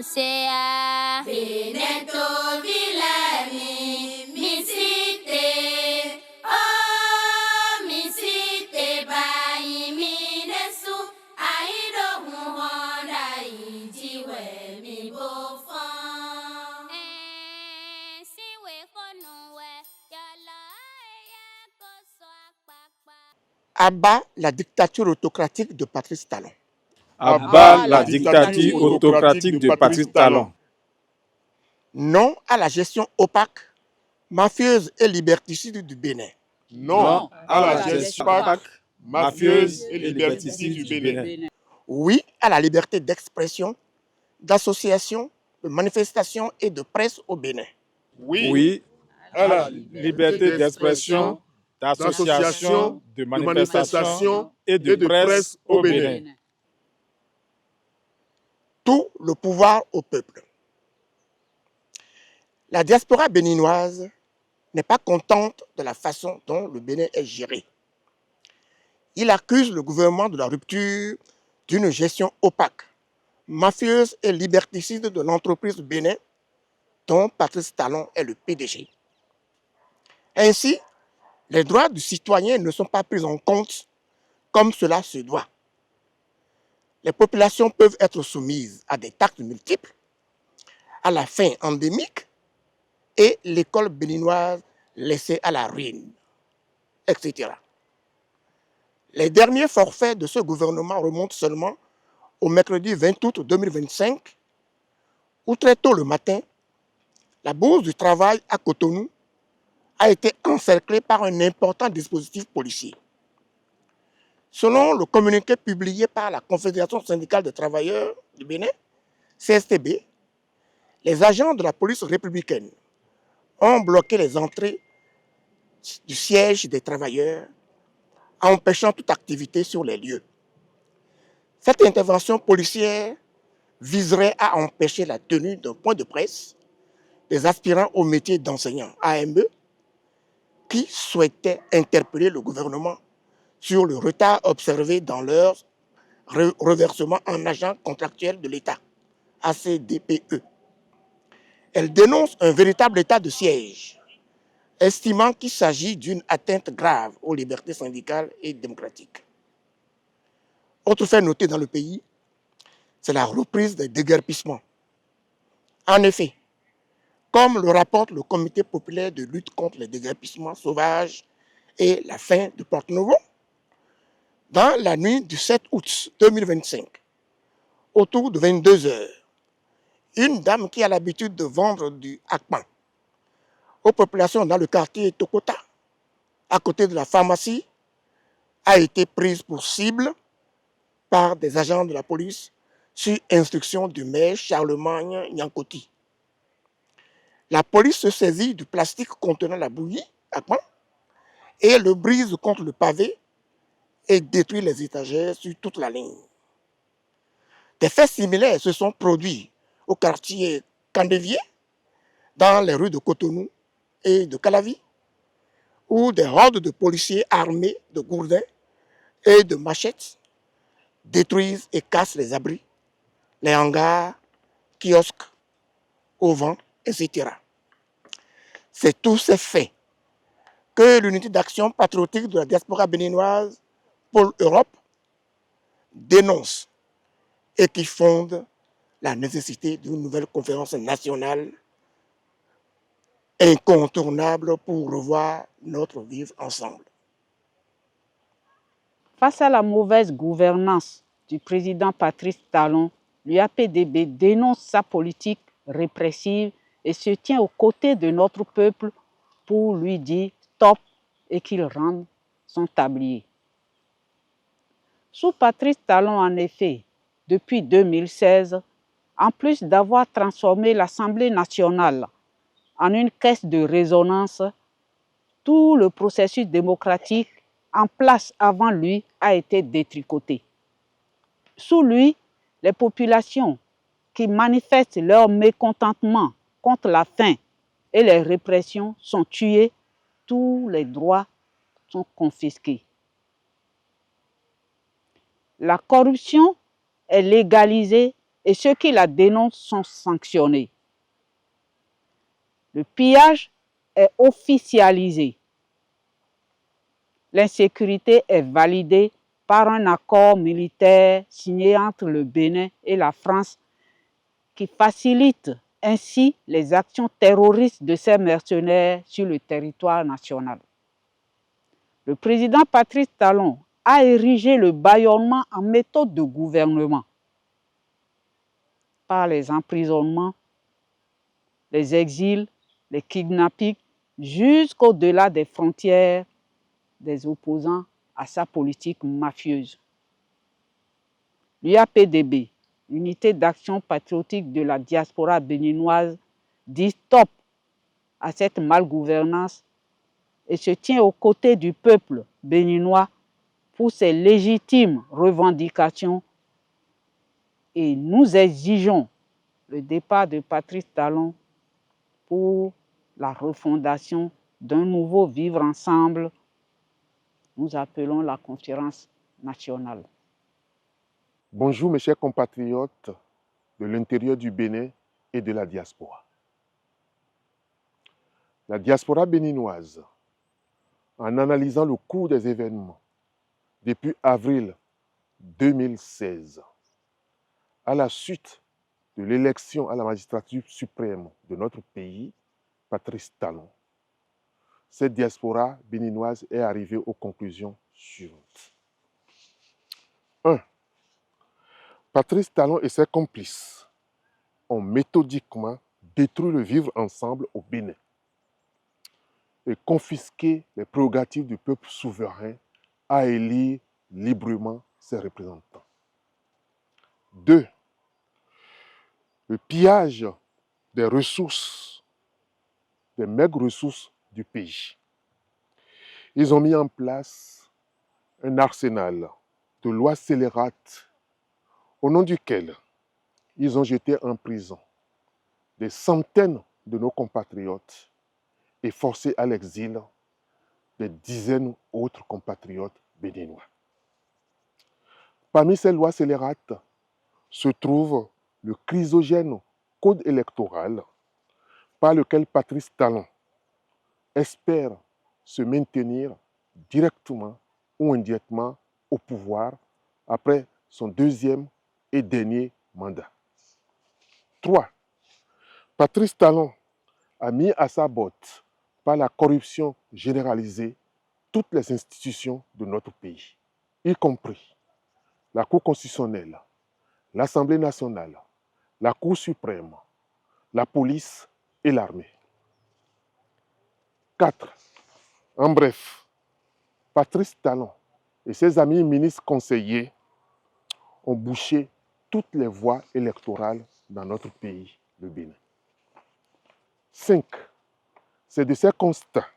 Sea Beneto Vilani Misite Oh Misite Bai Minesu Aido Muhona Ijiwe Mi Bofan Siwe Konuwe Yala Yakoswa Papa Abat la dictature autocratique de Patrice Talon. Abat la dictature autocratique de Patrice Talon. Non à la gestion opaque, mafieuse et liberticide du Bénin. Non à la gestion opaque, mafieuse et liberticide du Bénin. Oui à la liberté d'expression, d'association, de manifestation et de presse au Bénin. Oui à la liberté d'expression, d'association, de manifestation et de presse au Bénin. Tout le pouvoir au peuple. La diaspora béninoise n'est pas contente de la façon dont le Bénin est géré. Il accuse le gouvernement de la rupture d'une gestion opaque, mafieuse et liberticide de l'entreprise Bénin, dont Patrice Talon est le PDG. Ainsi, les droits du citoyen ne sont pas pris en compte comme cela se doit. Les populations peuvent être soumises à des taxes multiples, à la faim endémique et l'école béninoise laissée à la ruine, etc. Les derniers forfaits de ce gouvernement remontent seulement au mercredi 20 août 2025, où très tôt le matin, la Bourse du travail à Cotonou a été encerclée par un important dispositif policier. Selon le communiqué publié par la Confédération syndicale des travailleurs du Bénin, CSTB, les agents de la police républicaine ont bloqué les entrées du siège des travailleurs, empêchant toute activité sur les lieux. Cette intervention policière viserait à empêcher la tenue d'un point de presse des aspirants au métier d'enseignant AME qui souhaitaient interpeller le gouvernement sur le retard observé dans leur reversement en agents contractuels de l'État, ACDPE. Elle dénonce un véritable état de siège, estimant qu'il s'agit d'une atteinte grave aux libertés syndicales et démocratiques. Autre fait noté dans le pays, c'est la reprise des déguerpissements. En effet, comme le rapporte le Comité populaire de lutte contre les déguerpissements sauvages et la faim de Porte-Novo, dans la nuit du 7 août 2025, autour de 22 heures, une dame qui a l'habitude de vendre du hakpan aux populations dans le quartier Tokota, à côté de la pharmacie, a été prise pour cible par des agents de la police sur instruction du maire Charlemagne Nyankoti. La police se saisit du plastique contenant la bouillie, hakpan, et le brise contre le pavé et détruit les étagères sur toute la ligne. Des faits similaires se sont produits au quartier Candevier, dans les rues de Cotonou et de Calavi, où des hordes de policiers armés de gourdins et de machettes détruisent et cassent les abris, les hangars, kiosques, auvents, etc. C'est tous ces faits que l'unité d'action patriotique de la diaspora béninoise, Pôle Europe, dénonce et qui fonde la nécessité d'une nouvelle conférence nationale incontournable pour revoir notre vivre ensemble. Face à la mauvaise gouvernance du président Patrice Talon, l'UAPDB dénonce sa politique répressive et se tient aux côtés de notre peuple pour lui dire stop et qu'il rende son tablier. Sous Patrice Talon, en effet, depuis 2016, en plus d'avoir transformé l'Assemblée nationale en une caisse de résonance, tout le processus démocratique en place avant lui a été détricoté. Sous lui, les populations qui manifestent leur mécontentement contre la faim et les répressions sont tuées, tous les droits sont confisqués. La corruption est légalisée et ceux qui la dénoncent sont sanctionnés. Le pillage est officialisé. L'insécurité est validée par un accord militaire signé entre le Bénin et la France qui facilite ainsi les actions terroristes de ces mercenaires sur le territoire national. Le président Patrice Talon a érigé le bâillonnement en méthode de gouvernement par les emprisonnements, les exils, les kidnappings, jusqu'au-delà des frontières des opposants à sa politique mafieuse. L'UAPDB, Unité d'action patriotique de la diaspora béninoise, dit stop à cette malgouvernance et se tient aux côtés du peuple béninois pour ses légitimes revendications, et nous exigeons le départ de Patrice Talon pour la refondation d'un nouveau vivre ensemble. Nous appelons la conférence nationale. Bonjour mes chers compatriotes de l'intérieur du Bénin et de la diaspora. La diaspora béninoise, en analysant le cours des événements depuis avril 2016, à la suite de l'élection à la magistrature suprême de notre pays, Patrice Talon, cette diaspora béninoise est arrivée aux conclusions suivantes. 1. Patrice Talon et ses complices ont méthodiquement détruit le vivre ensemble au Bénin et confisqué les prérogatives du peuple souverain à élire librement ses représentants. 2. Le pillage des ressources, des maigres ressources du pays. Ils ont mis en place un arsenal de lois scélérates au nom duquel ils ont jeté en prison des centaines de nos compatriotes et forcé à l'exil des dizaines d'autres compatriotes béninois. Parmi ces lois scélérates se trouve le chrysogène code électoral par lequel Patrice Talon espère se maintenir directement ou indirectement au pouvoir après son deuxième et dernier mandat. 3. Patrice Talon a mis à sa botte par la corruption généralisée toutes les institutions de notre pays, y compris la Cour constitutionnelle, l'Assemblée nationale, la Cour suprême, la police et l'armée. 4. En bref, Patrice Talon et ses amis ministres conseillers ont bouché toutes les voies électorales dans notre pays, le Bénin. 5. C'est de ces constats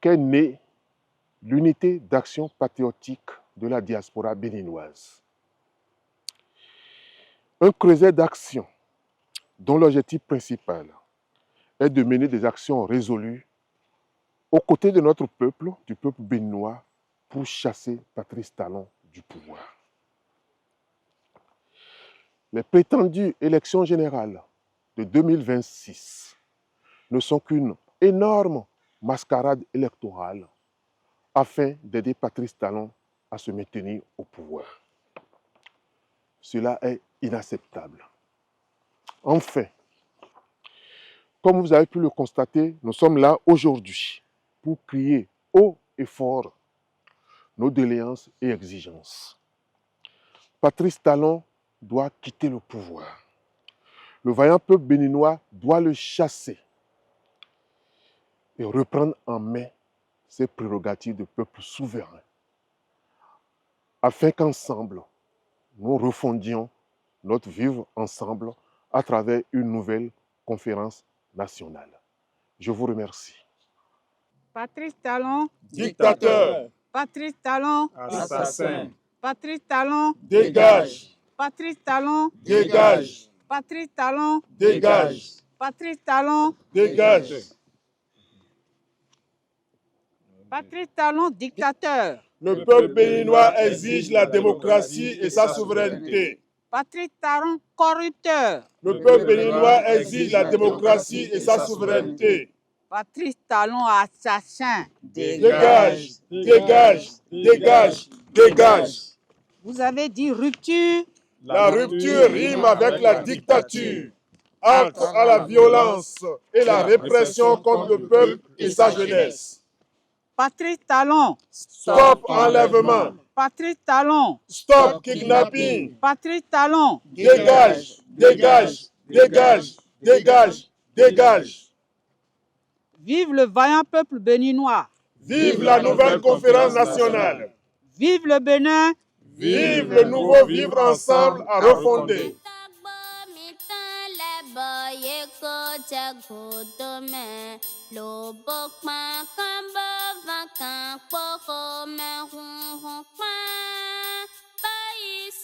qu'est née l'unité d'action patriotique de la diaspora béninoise. Un creuset d'action dont l'objectif principal est de mener des actions résolues aux côtés de notre peuple, du peuple béninois, pour chasser Patrice Talon du pouvoir. Les prétendues élections générales de 2026 ne sont qu'une énorme mascarade électorale afin d'aider Patrice Talon à se maintenir au pouvoir. Cela est inacceptable. Enfin, comme vous avez pu le constater, nous sommes là aujourd'hui pour crier haut et fort nos doléances et exigences. Patrice Talon doit quitter le pouvoir. Le vaillant peuple béninois doit le chasser et reprendre en main ses prérogatives de peuple souverain, afin qu'ensemble, nous refondions notre vivre ensemble à travers une nouvelle conférence nationale. Je vous remercie. Patrice Talon, Dictateur, Patrice Talon, assassin, Patrice Talon, dégage, Patrice Talon, dégage, Patrice Talon, dégage, Patrice Talon, dégage. Patrice Talon, dictateur. Le peuple béninois exige la démocratie et sa souveraineté. Patrice Talon, corrupteur. Le peuple béninois exige la démocratie et sa souveraineté. Patrice Talon, assassin. Dégage, dégage, dégage, dégage. Vous avez dit rupture. La rupture rime avec la dictature. Acte à la violence et la répression contre le peuple et sa jeunesse. Patrice Talon. Stop enlèvement. Patrice Talon. Stop kidnapping. Patrice Talon. Dégage, dégage, dégage, dégage, dégage. Vive le vaillant peuple béninois. Vive la nouvelle conférence nationale. Vive le Bénin. Vive le nouveau vivre ensemble à refonder.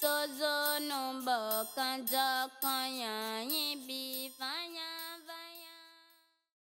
Sozo no bo kanjo kan yan yin bi fan